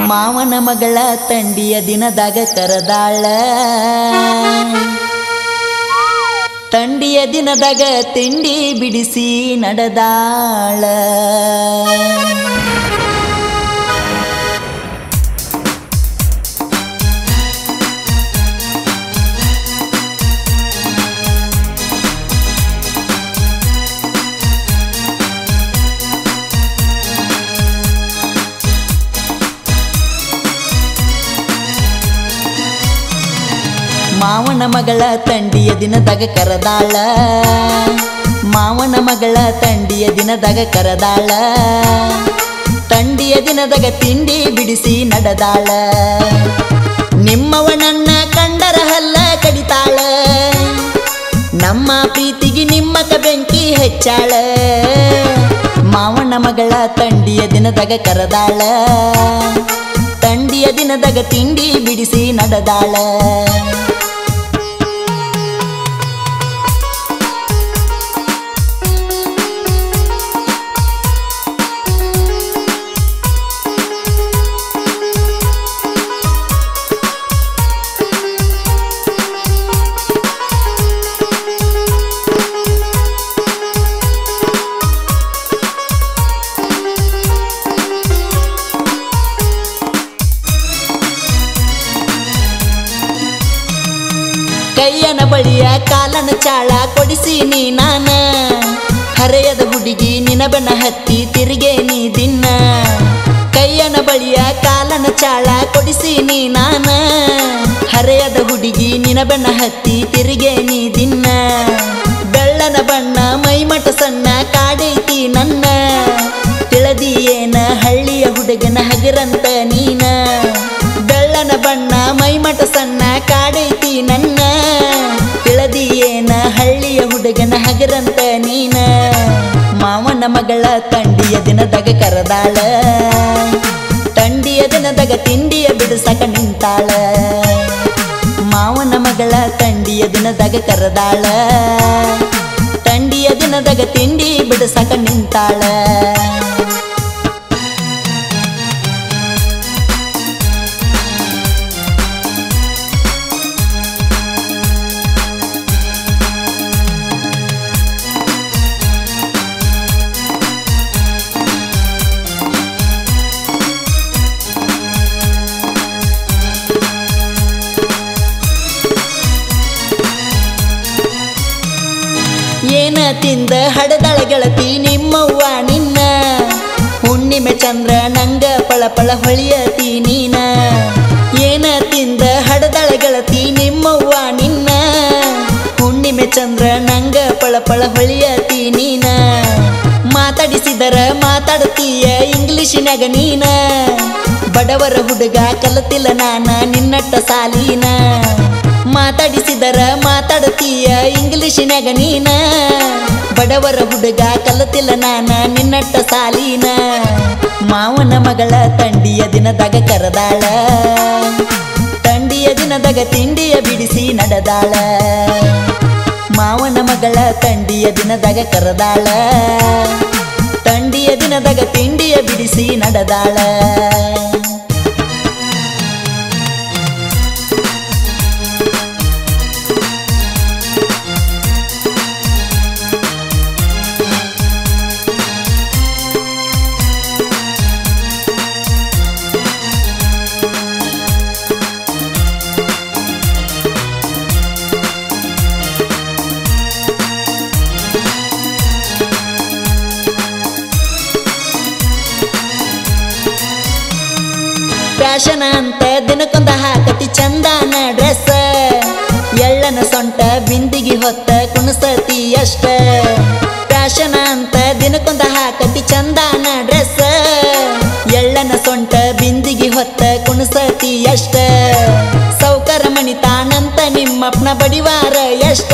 ಮಾವನ ಮಗಳ ತಂಡಿಯ ದಿನದಾಗ ಕರದಾಳ ತಂಡಿಯ ದಿನದಾಗ ತಿಂಡಿ ಬಿಡಿಸಿ ನಡೆದಾಳ ಮಾವನ ಮಗಳ ತಂಡಿಯ ದಿನದಾಗ ಕರದಾಳ ಮಾವನ ಮಗಳ ತಂಡಿಯ ದಿನದಾಗ ಕರದಾಳ ತಂಡಿಯ ದಿನದಾಗ ತಿಂಡಿ ಬಿಡಿಸಿ ನಡೆದಾಳ ನಿಮ್ಮವನನ್ನ ಕಂಡರ ಹಲ್ಲ ಕಡಿತಾಳ ನಮ್ಮ ಪ್ರೀತಿಗೆ ನಿಮ್ಮಕ ಬೆಂಕಿ ಹೆಚ್ಚಾಳ ಮಾವನ ಮಗಳ ತಂಡಿಯ ದಿನದಾಗ ಕರದಾಳ ತಂಡಿಯ ದಿನದಾಗ ತಿಂಡಿ ಬಿಡಿಸಿ ನಡೆದಾಳ ಕೈಯನ ಬಳಿಯ ಕಾಲನ ಚಾಳ ಕೊಡಿಸೀನಿ ನಾನ ಹರೆಯದ ಹುಡುಗಿ ನಿನಬನ ಹತ್ತಿ ತಿರುಗೆ ನೀ ದಿನ ಕೈಯನ ಬಳಿಯ ಕಾಲನ ಚಾಳ ಕೊಡಿಸೀನಿ ನಾನ ಹರೆಯದ ಹುಡುಗಿ ನಿನಬನ ಹತ್ತಿ ತಿರುಗೆ ನೀ ದಿನ ಬೆಳ್ಳನ ಬಣ್ಣ ಮೈಮಟ ಸಣ್ಣ ಕಾಡೈತಿ ನನ್ನ ತಿಳದಿ ಏನ ಹಳ್ಳಿಯ ಹುಡುಗನ ಹಗರಂತ ನೀನ ಬೆಳ್ಳನ ಬಣ್ಣ ಮೈಮಟ ಸಣ್ಣ ಕಾಡೈತಿ ನನ್ನ ತಿಳದಿ ಏನ ಹಳ್ಳಿಯ ಹುಡುಗನ ಹಗರಂತ ನೀನ ಮಾವನ ಮಗಳ ತಂಡಿಯ ದಿನದಾಗ ಕರದಾಳ ತಂಡಿಯ ದಿನದಾಗ ತಿಂಡಿಯ ಬಿಡಿಸಕ ನಿಂತಾಳ ಮಾವನ ಮಗಳ ತಂಡಿಯ ದಿನದಾಗ ಕರದಾಳ ತಂಡಿಯ ದಿನದಾಗ ತಿಂಡಿ ಬಿಡಿಸಕ ನಿಂತಾಳ ಏನ ತಿಂದ ಹಡದಳ ಗೆಳತಿ ನಿಮ್ಮವ್ವ ನಿನ್ನ ಹುಣ್ಣಿಮೆ ಚಂದ್ರ ನಂಗ ಪಳಪಳ ಹೊಳಿಯತಿ ನೀನ ಏನ ತಿಂದ ಹಡದಳ ಗೆಳತಿ ನಿಮ್ಮವ್ವ ನಿನ್ನ ಹುಣ್ಣಿಮೆ ಚಂದ್ರ ನಂಗ ಪಳಪಳ ಹೊಳಿಯತಿ ನೀನ ಮಾತಾಡಿಸಿದರ ಮಾತಾಡ್ತೀಯ ಇಂಗ್ಲಿಷಿನಾಗ ನೀನ ಬಡವರ ಹುಡುಗ ಕಲತಿಲ್ಲ ನಾನ ನಿನ್ನಟ್ಟ ಸಾಲಿನ ಮಾತಾಡಿಸಿದರ ಮಾತಾಡ್ತೀಯ ಇಂಗ್ಲಿಷಿನಾಗ ನೀನ ಬಡವರ ಹುಡುಗ ಕಲತಿಲ್ಲ ನಾನ ನಿನ್ನಟ್ಟ ಸಾಲಿನ ಮಾವನ ಮಗಳ ತಂಡಿಯ ದಿನದಾಗ ಕರದಾಳ ತಂಡಿಯ ದಿನದಾಗ ತಿಂಡಿಯ ಬಿಡಿಸಿ ನಡೆದಾಳ ಮಾವನ ಮಗಳ ತಂಡಿಯ ದಿನದಾಗ ಕರದಾಳ ತಂಡಿಯ ದಿನದಾಗ ತಿಂಡಿಯ ಬಿಡಿಸಿ ನಡೆದಾಳ ಫ್ಯಾಷನ್ ಅಂತ ದಿನಕ್ಕೊಂದ ಹಾಕತಿ ಚಂದಾನ ಡ್ರೆಸ್ ಎಳ್ಳನ ಸೊಂಟ ಬಿಂದಿಗೆ ಹೊತ್ತ ಕುಣಸತಿ ಅಷ್ಟ ಫ್ಯಾಷನ್ ಅಂತ ದಿನಕ್ಕೊಂದ ಹಾಕತಿ ಚಂದಾನ ಡ್ರೆಸ್ ಎಳ್ಳನ ಸೊಂಟ ಬಿಂದಿಗೆ ಹೊತ್ತ ಕುಣಸತಿ ಅಷ್ಟ ಸೌಕರ ಮಣಿತಾನಂತ ನಿಮ್ಮಪ್ಪನ ಬಡಿವಾರ ಎಷ್ಟ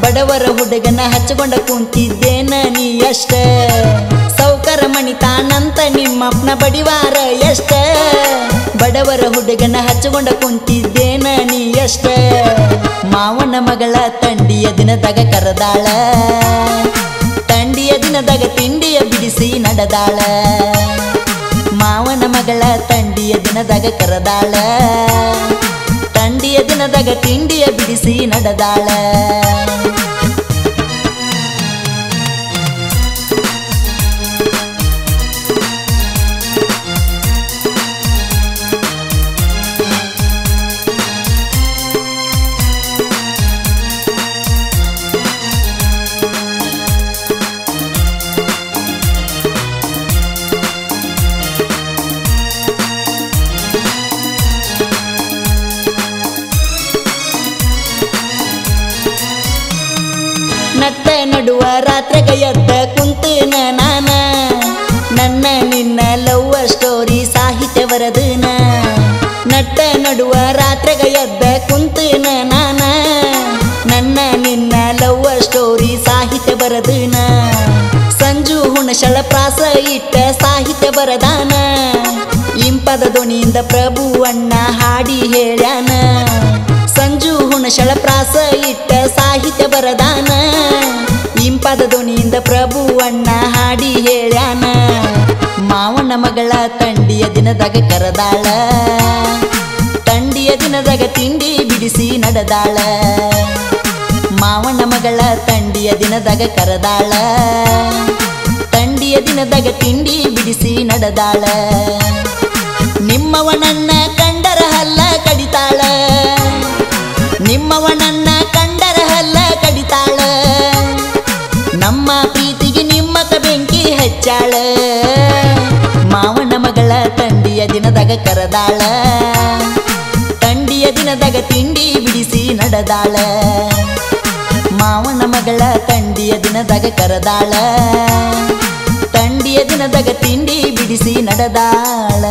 ಬಡವರ ಹುಡುಗನ ಹಚ್ಕೊಂಡ ಕುಂತಿದ್ದೇನ ನೀ ಅಷ್ಟ ಸೌಕರ ಮಣಿತಾನಂತ ನಿಮ್ಮಪ್ಪನ ಬಡಿವಾರ ಎಷ್ಟ ಬಡವರ ಹುಡುಗನ ಹಚ್ಕೊಂಡ ಕುಂತಿದ್ದೇನ ನೀ ಅಷ್ಟ ಮಾವನ ಮಗಳ ತಂಡಿಯ ದಿನದಾಗ ಕರದಾಳ ತಂಡಿಯ ದಿನದಾಗ ತಿಂಡಿಯ ಬಿಡಿಸಿ ನಡೆದಾಳ ಮಾವನ ಮಗಳ ತಂಡಿಯ ತಂಡಿಯ ದಿನದಾಗ ಕರದಾಳ ತಂಡಿಯ ದಿನದಾಗ ತಿಂಡಿಯ ಬಿಡಿಸಿ ನಡೆದಾಳ ನಟ್ಟ ನಡುವ ರಾತ್ರಿಗ ಎದ್ದ ಕುಂತನ ನಾನ ನನ್ನ ನಿನ್ನ ಲವ್ವ ಸ್ಟೋರಿ ಸಾಹಿತ್ಯ ಬರದನ ನಟ್ಟ ನಡುವ ರಾತ್ರಿಗ ಎದ್ದ ಕುಂತನ ನಾನ ನನ್ನ ನಿನ್ನ ಲವ್ವ ಸ್ಟೋರಿ ಸಾಹಿತ್ಯ ಬರದನ ಸಂಜು ಹುಣಸಳ ಪ್ರಾಸ ಇಟ್ಟ ಸಾಹಿತ್ಯ ಬರದಾನ ಇಂಪದ ಧ್ವನಿಯಿಂದ ಪ್ರಭು ಅಣ್ಣ ಹಾಡಿ ಹೇಳ್ಯಾನ ಸಂಜು ಹುಣಸಳ ಪ್ರಾಸ ಇಟ್ಟ ಸಾಹಿತ್ಯ ಬರದಾನ ಇಂಪದ ಧ್ವನಿಯಿಂದ ಪ್ರಭು ಅಣ್ಣ ಹಾಡಿ ಹೇಳ್ಯಾನ ಮಾವನ ಮಗಳ ತಂಡಿಯ ದಿನದಾಗ ಕರದಾಳ ತಂಡಿಯ ದಿನದಾಗ ತಿಂಡಿ ಬಿಡಿಸಿ ನಡೆದಾಳ ಮಾವನ ಮಗಳ ತಂಡಿಯ ದಿನದಾಗ ಕರದಾಳ ತಂಡಿಯ ದಿನದಾಗ ತಿಂಡಿ ಬಿಡಿಸಿ ನಡೆದಾಳ ನಿಮ್ಮವನನ್ನ ಕಂಡರ ಹಲ್ಲ ಕಡಿತಾಳ ನಿಮ್ಮವನನ್ನ ಕಂಡರ ಹಲ್ಲ ಕಡಿತಾಳ ನಮ್ಮ ಪ್ರೀತಿಗೆ ನಿಮ್ಮಕ ಬೆಂಕಿ ಹಚ್ಚಾಳ ಮಾವನ ಮಗಳ ತಂಡಿಯ ದಿನದಾಗ ಕರದಾಳ ತಂಡಿಯ ದಿನದಾಗ ತಿಂಡಿ ಬಿಡಿಸಿ ನಡೆದಾಳ ಮಾವನ ಮಗಳ ತಂಡಿಯ ದಿನದಾಗ ಕರದಾಳ ತಂಡಿಯ ದಿನದಾಗ ತಿಂಡಿ ಬಿಡಿಸಿ ನಡೆದಾಳ